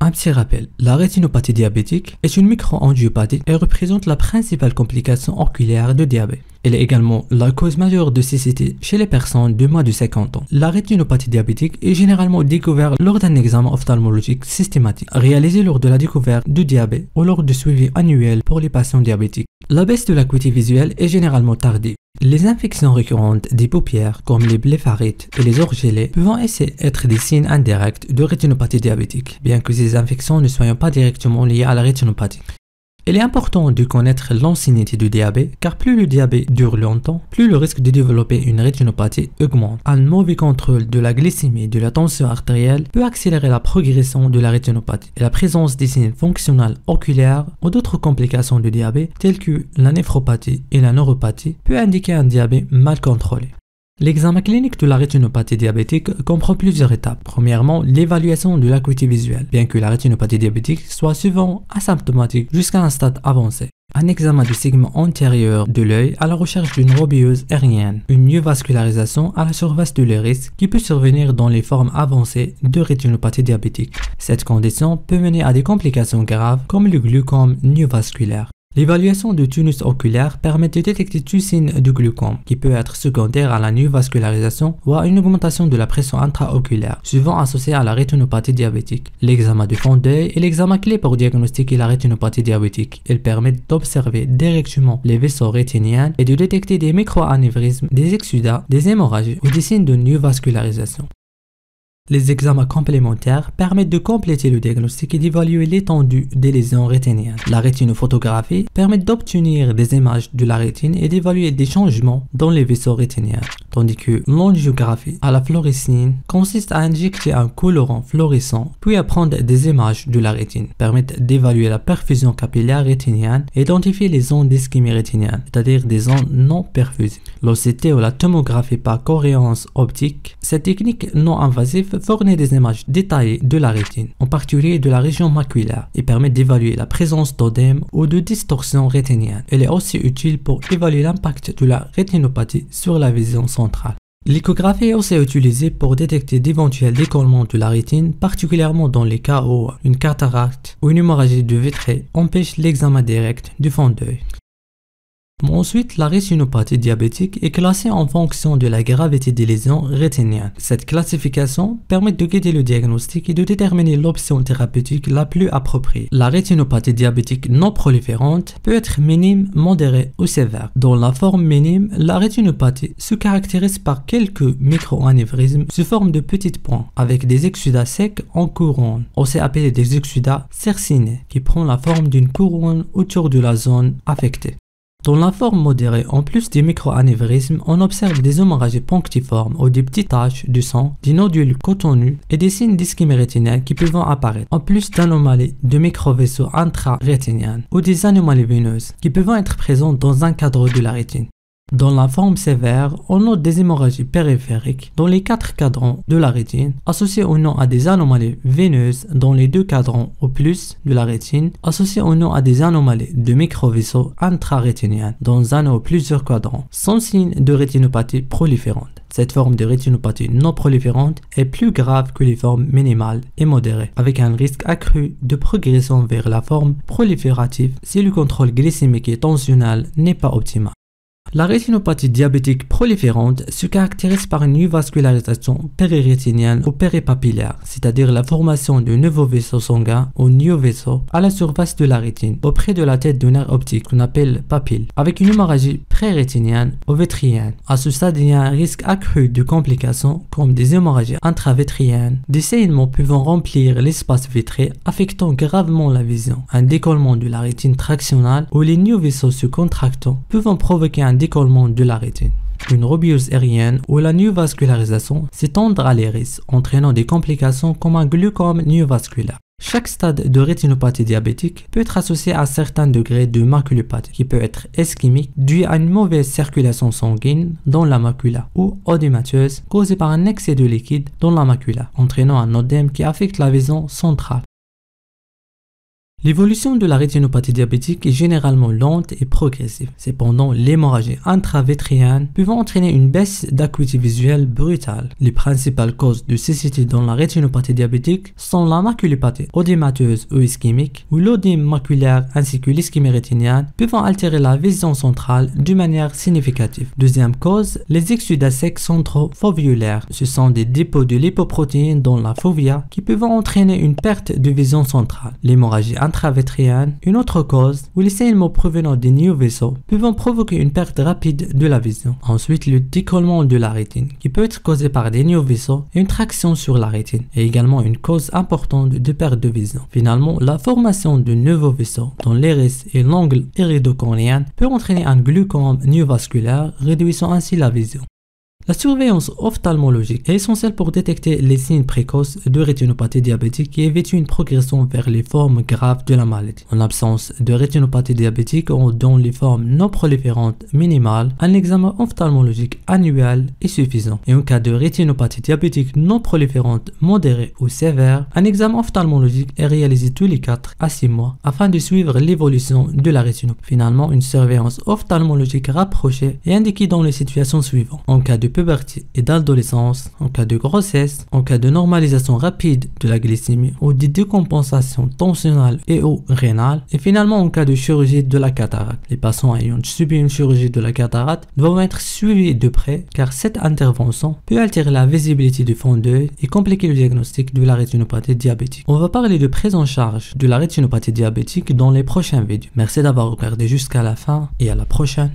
Un petit rappel, la rétinopathie diabétique est une micro-angiopathie et représente la principale complication oculaire de diabète. Elle est également la cause majeure de cécité chez les personnes de moins de 50 ans. La rétinopathie diabétique est généralement découverte lors d'un examen ophtalmologique systématique, réalisé lors de la découverte du diabète ou lors du suivi annuel pour les patients diabétiques. La baisse de l'acuité visuelle est généralement tardive. Les infections récurrentes des paupières, comme les blépharites et les orgelets, peuvent ainsi être des signes indirects de rétinopathie diabétique, bien que ces infections ne soient pas directement liées à la rétinopathie. Il est important de connaître l'ancienneté du diabète, car plus le diabète dure longtemps, plus le risque de développer une rétinopathie augmente. Un mauvais contrôle de la glycémie et de la tension artérielle peut accélérer la progression de la rétinopathie. Et la présence des signes fonctionnels oculaires ou d'autres complications du diabète, telles que la néphropathie et la neuropathie, peut indiquer un diabète mal contrôlé. L'examen clinique de la rétinopathie diabétique comprend plusieurs étapes. Premièrement, l'évaluation de l'acuité visuelle, bien que la rétinopathie diabétique soit souvent asymptomatique jusqu'à un stade avancé. Un examen du segment antérieur de l'œil à la recherche d'une robiose aérienne, une neovascularisation à la surface de l'iris qui peut survenir dans les formes avancées de rétinopathie diabétique. Cette condition peut mener à des complications graves comme le glaucome neovasculaire. L'évaluation du tonus oculaire permet de détecter tout signe de glaucome, qui peut être secondaire à la neovascularisation ou à une augmentation de la pression intraoculaire, souvent associée à la rétinopathie diabétique. L'examen du fond d'œil est l'examen clé pour diagnostiquer la rétinopathie diabétique. Il permet d'observer directement les vaisseaux rétiniens et de détecter des microanévrismes, des exsudats, des hémorragies ou des signes de neovascularisation. Les examens complémentaires permettent de compléter le diagnostic et d'évaluer l'étendue des lésions rétiniennes. La rétinophotographie permet d'obtenir des images de la rétine et d'évaluer des changements dans les vaisseaux rétiniens, tandis que l'angiographie à la fluorescine consiste à injecter un colorant fluorescent puis à prendre des images de la rétine, permettent d'évaluer la perfusion capillaire rétinienne et d'identifier les zones d'ischémie rétinienne, c'est-à-dire des zones non perfusées. L'OCT ou la tomographie par cohérence optique, cette technique non invasive fournit des images détaillées de la rétine, en particulier de la région maculaire, et permet d'évaluer la présence d'œdème ou de distorsion rétinienne. Elle est aussi utile pour évaluer l'impact de la rétinopathie sur la vision centrale. L'échographie est aussi utilisée pour détecter d'éventuels décollements de la rétine, particulièrement dans les cas où une cataracte ou une hémorragie de vitrée empêche l'examen direct du fond d'œil. Ensuite, la rétinopathie diabétique est classée en fonction de la gravité des lésions rétiniennes. Cette classification permet de guider le diagnostic et de déterminer l'option thérapeutique la plus appropriée. La rétinopathie diabétique non proliférante peut être minime, modérée ou sévère. Dans la forme minime, la rétinopathie se caractérise par quelques microanévrismes sous forme de petits points, avec des exsudats secs en couronne, aussi appelés des exsudats cercinés, qui prend la forme d'une couronne autour de la zone affectée. Dans la forme modérée, en plus des microanévrismes, on observe des hémorragies punctiformes ou des petites taches de sang, des nodules cotonneux et des signes d'ischémie rétinienne qui peuvent apparaître, en plus d'anomalies de microvaisseaux intrarétiniens ou des anomalies veineuses qui peuvent être présentes dans un cadre de la rétine. Dans la forme sévère, on note des hémorragies périphériques dans les 4 cadrans de la rétine, associées ou non à des anomalies veineuses dans les 2 cadrans ou plus de la rétine, associées ou non à des anomalies de microvaisseaux intrarétiniens dans un ou plusieurs cadrans, sans signe de rétinopathie proliférante. Cette forme de rétinopathie non proliférante est plus grave que les formes minimales et modérées, avec un risque accru de progression vers la forme proliférative si le contrôle glycémique et tensionnel n'est pas optimal. La rétinopathie diabétique proliférante se caractérise par une neovascularisation périrétinienne ou péripapillaire, c'est-à-dire la formation de nouveaux vaisseaux sanguins ou néovaisseaux à la surface de la rétine, auprès de la tête du nerf optique qu'on appelle papille, avec une hémorragie prérétinienne ou vitrienne. À ce stade, il y a un risque accru de complications comme des hémorragies intravitriennes, des saignements pouvant remplir l'espace vitré, affectant gravement la vision, un décollement de la rétine tractionnelle ou les néovaisseaux se contractant, pouvant provoquer un décollement de la rétine. Une robiose aérienne ou la neovascularisation s'étendre à l'iris, entraînant des complications comme un glaucome neovasculaire. Chaque stade de rétinopathie diabétique peut être associé à un certain degré de maculopathie, qui peut être ischémique, dû à une mauvaise circulation sanguine dans la macula, ou odémateuse, causée par un excès de liquide dans la macula, entraînant un odème qui affecte la vision centrale. L'évolution de la rétinopathie diabétique est généralement lente et progressive. Cependant, l'hémorragie intravétrienne peut entraîner une baisse d'acuité visuelle brutale. Les principales causes de cécité dans la rétinopathie diabétique sont la maculopathie odémateuse ou ischémique, où l'œdème maculaire ainsi que l'ischémie rétinienne peuvent altérer la vision centrale de manière significative. Deuxième cause, les exudats secs centro-foveolaires. Ce sont des dépôts de lipoprotéines dans la fovea qui peuvent entraîner une perte de vision centrale. L'hémorragie intravétrienne, une autre cause où les saignements provenant des néovaisseaux peuvent provoquer une perte rapide de la vision. Ensuite, le décollement de la rétine qui peut être causé par des néovaisseaux et une traction sur la rétine est également une cause importante de perte de vision. Finalement, la formation de nouveaux vaisseaux dans l'iris et l'angle iridocornéen peut entraîner un glaucome néovasculaire, réduisant ainsi la vision. La surveillance ophtalmologique est essentielle pour détecter les signes précoces de rétinopathie diabétique et éviter une progression vers les formes graves de la maladie. En l'absence de rétinopathie diabétique ou dans les formes non proliférantes minimales, un examen ophtalmologique annuel est suffisant. Et en cas de rétinopathie diabétique non proliférante modérée ou sévère, un examen ophtalmologique est réalisé tous les 4 à 6 mois afin de suivre l'évolution de la rétinopathie. Finalement, une surveillance ophtalmologique rapprochée est indiquée dans les situations suivantes. En cas de puberté et d'adolescence, en cas de grossesse, en cas de normalisation rapide de la glycémie ou de décompensation tensionnelle et ou rénale, et finalement en cas de chirurgie de la cataracte. Les patients ayant subi une chirurgie de la cataracte doivent être suivis de près car cette intervention peut altérer la visibilité du fond d'œil et compliquer le diagnostic de la rétinopathie diabétique. On va parler de prise en charge de la rétinopathie diabétique dans les prochaines vidéos. Merci d'avoir regardé jusqu'à la fin et à la prochaine.